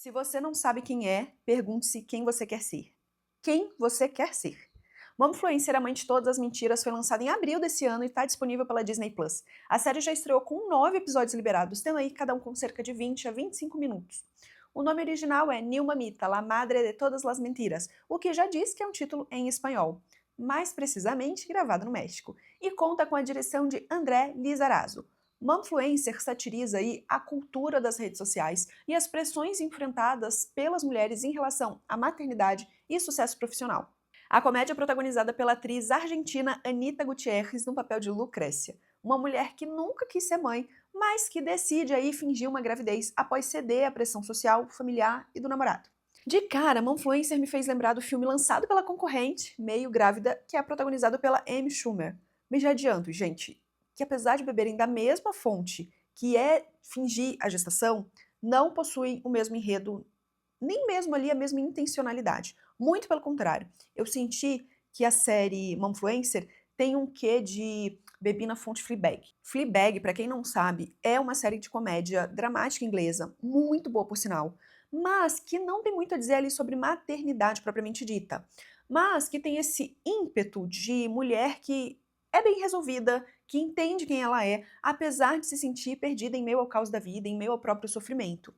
Se você não sabe quem é, pergunte-se quem você quer ser. Quem você quer ser? Momfluencer, a mãe de todas as mentiras, foi lançada em abril desse ano e está disponível pela Disney+. A série já estreou com 9 episódios liberados, tendo aí cada um com cerca de 20 a 25 minutos. O nome original é New Mamita, la madre de todas las mentiras, o que já diz que é um título em espanhol, mais precisamente gravado no México, e conta com a direção de André Lizarazo. Momfluencer satiriza aí a cultura das redes sociais e as pressões enfrentadas pelas mulheres em relação à maternidade e sucesso profissional. A comédia é protagonizada pela atriz argentina Anita Gutierrez no papel de Lucrécia, uma mulher que nunca quis ser mãe, mas que decide aí fingir uma gravidez após ceder à pressão social, familiar e do namorado. De cara, Momfluencer me fez lembrar do filme lançado pela concorrente, Meio Grávida, que é protagonizado pela Amy Schumer. Mas já adianto, gente, que apesar de beberem da mesma fonte, que é fingir a gestação, não possuem o mesmo enredo, nem mesmo ali a mesma intencionalidade. Muito pelo contrário. Eu senti que a série Momfluencer tem um quê de bebi na fonte Fleabag. Fleabag, para quem não sabe, é uma série de comédia dramática inglesa, muito boa por sinal, mas que não tem muito a dizer ali sobre maternidade propriamente dita, mas que tem esse ímpeto de mulher que é bem resolvida, que entende quem ela é, apesar de se sentir perdida em meio ao caos da vida, em meio ao próprio sofrimento.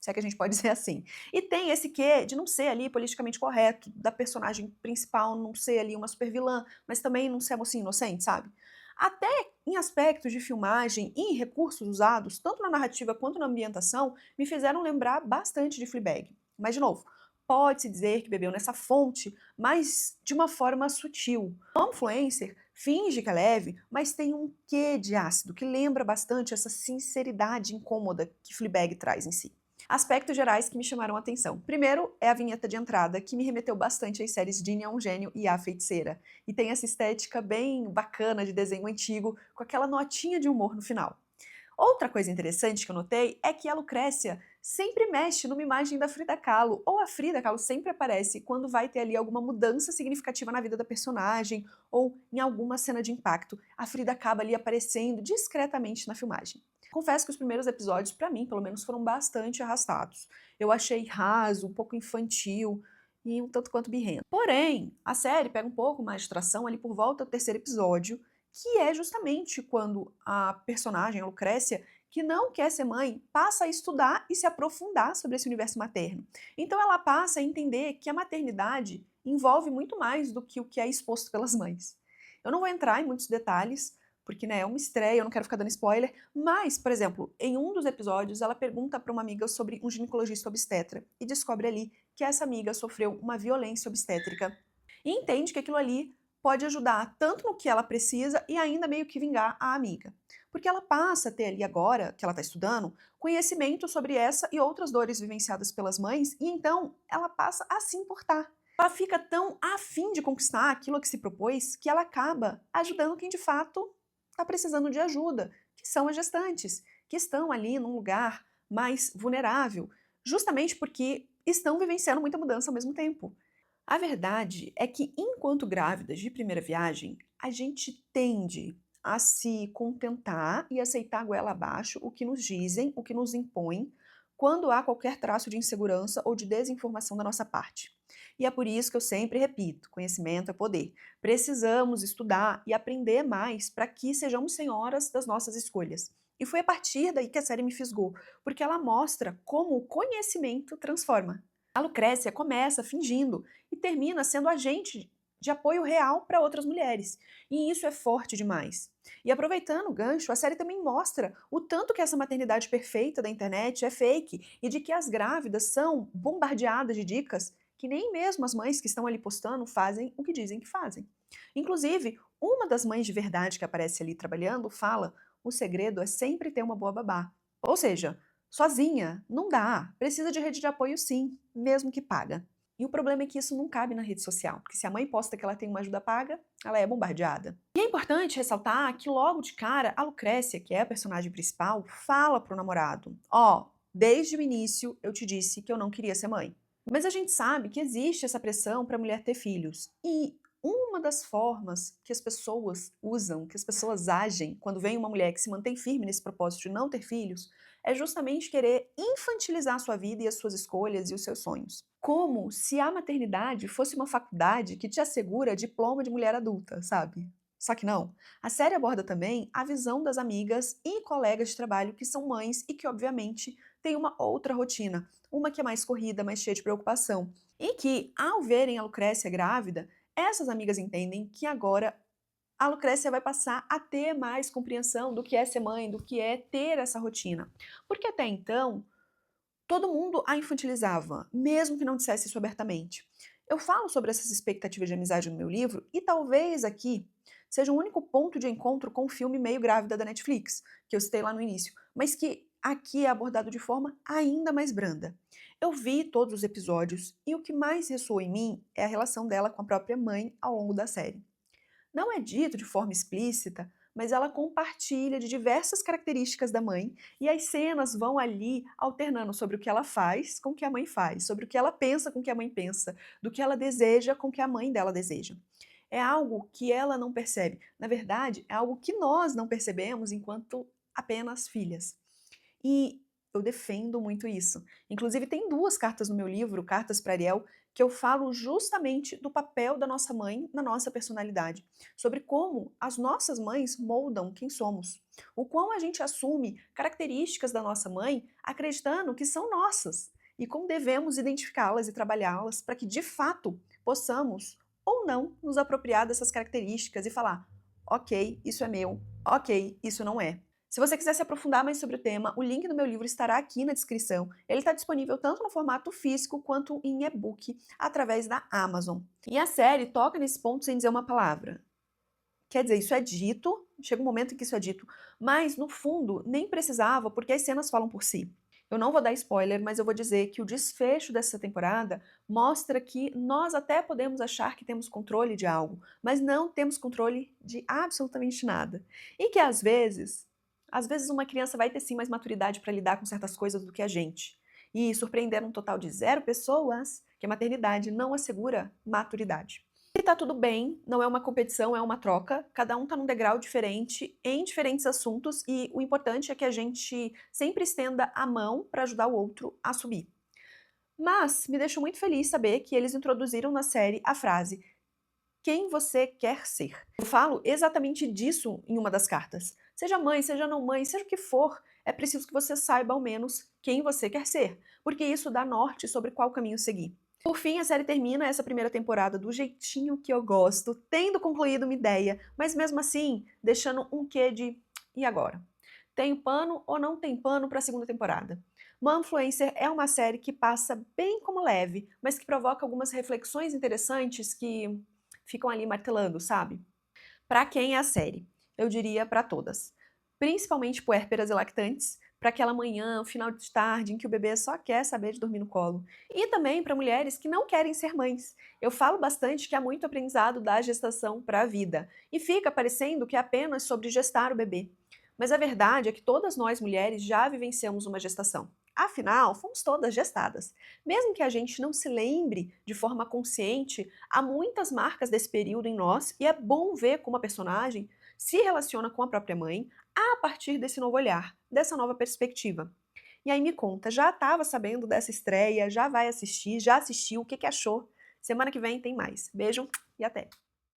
Se é que a gente pode dizer assim. E tem esse quê de não ser ali politicamente correto, da personagem principal não ser ali uma super vilã, mas também não ser a mocinha inocente, sabe? Até em aspectos de filmagem e recursos usados, tanto na narrativa quanto na ambientação, me fizeram lembrar bastante de Fleabag. Mas, de novo, pode-se dizer que bebeu nessa fonte, mas de uma forma sutil. O influencer finge que é leve, mas tem um quê de ácido que lembra bastante essa sinceridade incômoda que Fleabag traz em si. Aspectos gerais que me chamaram a atenção. Primeiro é a vinheta de entrada, que me remeteu bastante às séries Ginny é um Gênio e A Feiticeira. E tem essa estética bem bacana de desenho antigo, com aquela notinha de humor no final. Outra coisa interessante que eu notei é que a Lucrécia sempre mexe numa imagem da Frida Kahlo, ou a Frida Kahlo sempre aparece quando vai ter ali alguma mudança significativa na vida da personagem, ou em alguma cena de impacto, a Frida acaba ali aparecendo discretamente na filmagem. Confesso que os primeiros episódios, pra mim, pelo menos, foram bastante arrastados. Eu achei raso, um pouco infantil e um tanto quanto birrento. Porém, a série pega um pouco mais de tração ali por volta do terceiro episódio, que é justamente quando a personagem, a Lucrécia, que não quer ser mãe, passa a estudar e se aprofundar sobre esse universo materno. Então ela passa a entender que a maternidade envolve muito mais do que o que é exposto pelas mães. Eu não vou entrar em muitos detalhes, porque né, é uma estreia, eu não quero ficar dando spoiler, mas, por exemplo, em um dos episódios ela pergunta para uma amiga sobre um ginecologista obstetra e descobre ali que essa amiga sofreu uma violência obstétrica e entende que aquilo ali pode ajudar tanto no que ela precisa e ainda meio que vingar a amiga. Porque ela passa a ter ali agora, que ela está estudando, conhecimento sobre essa e outras dores vivenciadas pelas mães, e então ela passa a se importar. Ela fica tão afim de conquistar aquilo a que se propôs que ela acaba ajudando quem de fato está precisando de ajuda, que são as gestantes, que estão ali num lugar mais vulnerável, justamente porque estão vivenciando muita mudança ao mesmo tempo. A verdade é que, enquanto grávidas de primeira viagem, a gente tende a se contentar e aceitar goela abaixo o que nos dizem, o que nos impõem, quando há qualquer traço de insegurança ou de desinformação da nossa parte. E é por isso que eu sempre repito: conhecimento é poder. Precisamos estudar e aprender mais para que sejamos senhoras das nossas escolhas. E foi a partir daí que a série me fisgou, porque ela mostra como o conhecimento transforma. A Lucrécia começa fingindo e termina sendo agente de apoio real para outras mulheres. E isso é forte demais. E aproveitando o gancho, a série também mostra o tanto que essa maternidade perfeita da internet é fake e de que as grávidas são bombardeadas de dicas que nem mesmo as mães que estão ali postando fazem o que dizem que fazem. Inclusive, uma das mães de verdade que aparece ali trabalhando fala: o segredo é sempre ter uma boa babá. Ou seja, sozinha, não dá. Precisa de rede de apoio sim, mesmo que paga. E o problema é que isso não cabe na rede social, porque se a mãe posta que ela tem uma ajuda paga, ela é bombardeada. E é importante ressaltar que logo de cara, a Lucrécia, que é a personagem principal, fala pro namorado: ó, desde o início eu te disse que eu não queria ser mãe. Mas a gente sabe que existe essa pressão para a mulher ter filhos. E uma das formas que as pessoas usam, que as pessoas agem quando vem uma mulher que se mantém firme nesse propósito de não ter filhos, é justamente querer infantilizar a sua vida e as suas escolhas e os seus sonhos. Como se a maternidade fosse uma faculdade que te assegura diploma de mulher adulta, sabe? Só que não. A série aborda também a visão das amigas e colegas de trabalho que são mães e que, obviamente, têm uma outra rotina, uma que é mais corrida, mais cheia de preocupação. E que, ao verem a Lucrécia grávida, essas amigas entendem que agora a Lucrécia vai passar a ter mais compreensão do que é ser mãe, do que é ter essa rotina. Porque até então, todo mundo a infantilizava, mesmo que não dissesse isso abertamente. Eu falo sobre essas expectativas de amizade no meu livro e talvez aqui seja o único ponto de encontro com o filme Meio Grávida da Netflix, que eu citei lá no início, mas que aqui é abordado de forma ainda mais branda. Eu vi todos os episódios e o que mais ressoou em mim é a relação dela com a própria mãe ao longo da série. Não é dito de forma explícita, mas ela compartilha de diversas características da mãe e as cenas vão ali alternando sobre o que ela faz com o que a mãe faz, sobre o que ela pensa com o que a mãe pensa, do que ela deseja com o que a mãe dela deseja. É algo que ela não percebe. Na verdade, é algo que nós não percebemos enquanto apenas filhas. E eu defendo muito isso. Inclusive, tem 2 cartas no meu livro, Cartas para Ariel, que eu falo justamente do papel da nossa mãe na nossa personalidade, sobre como as nossas mães moldam quem somos, o quão a gente assume características da nossa mãe acreditando que são nossas e como devemos identificá-las e trabalhá-las para que de fato possamos ou não nos apropriar dessas características e falar: ok, isso é meu, ok, isso não é. Se você quiser se aprofundar mais sobre o tema, o link do meu livro estará aqui na descrição. Ele está disponível tanto no formato físico quanto em e-book através da Amazon. E a série toca nesse ponto sem dizer uma palavra. Quer dizer, isso é dito, chega um momento em que isso é dito, mas no fundo nem precisava porque as cenas falam por si. Eu não vou dar spoiler, mas eu vou dizer que o desfecho dessa temporada mostra que nós até podemos achar que temos controle de algo, mas não temos controle de absolutamente nada. E que às vezes uma criança vai ter sim mais maturidade para lidar com certas coisas do que a gente. E surpreender um total de 0 pessoas, que a maternidade não assegura maturidade. E tá tudo bem, não é uma competição, é uma troca. Cada um tá num degrau diferente, em diferentes assuntos, e o importante é que a gente sempre estenda a mão para ajudar o outro a subir. Mas me deixou muito feliz saber que eles introduziram na série a frase quem você quer ser. Eu falo exatamente disso em uma das cartas. Seja mãe, seja não mãe, seja o que for, é preciso que você saiba ao menos quem você quer ser, porque isso dá norte sobre qual caminho seguir. Por fim, a série termina essa primeira temporada do jeitinho que eu gosto, tendo concluído uma ideia, mas mesmo assim, deixando um quê de e agora? Tem pano ou não tem pano para a segunda temporada? Momfluencer é uma série que passa bem como leve, mas que provoca algumas reflexões interessantes que ficam ali martelando, sabe? Para quem é a série? Eu diria para todas. Principalmente puérperas e lactantes, para aquela manhã, final de tarde, em que o bebê só quer saber de dormir no colo. E também para mulheres que não querem ser mães. Eu falo bastante que há muito aprendizado da gestação para a vida, e fica parecendo que é apenas sobre gestar o bebê. Mas a verdade é que todas nós mulheres já vivenciamos uma gestação. Afinal, fomos todas gestadas. Mesmo que a gente não se lembre de forma consciente, há muitas marcas desse período em nós e é bom ver como a personagem se relaciona com a própria mãe a partir desse novo olhar, dessa nova perspectiva. E aí me conta, já estava sabendo dessa estreia, já vai assistir, já assistiu, o que achou? Semana que vem tem mais. Beijo e até!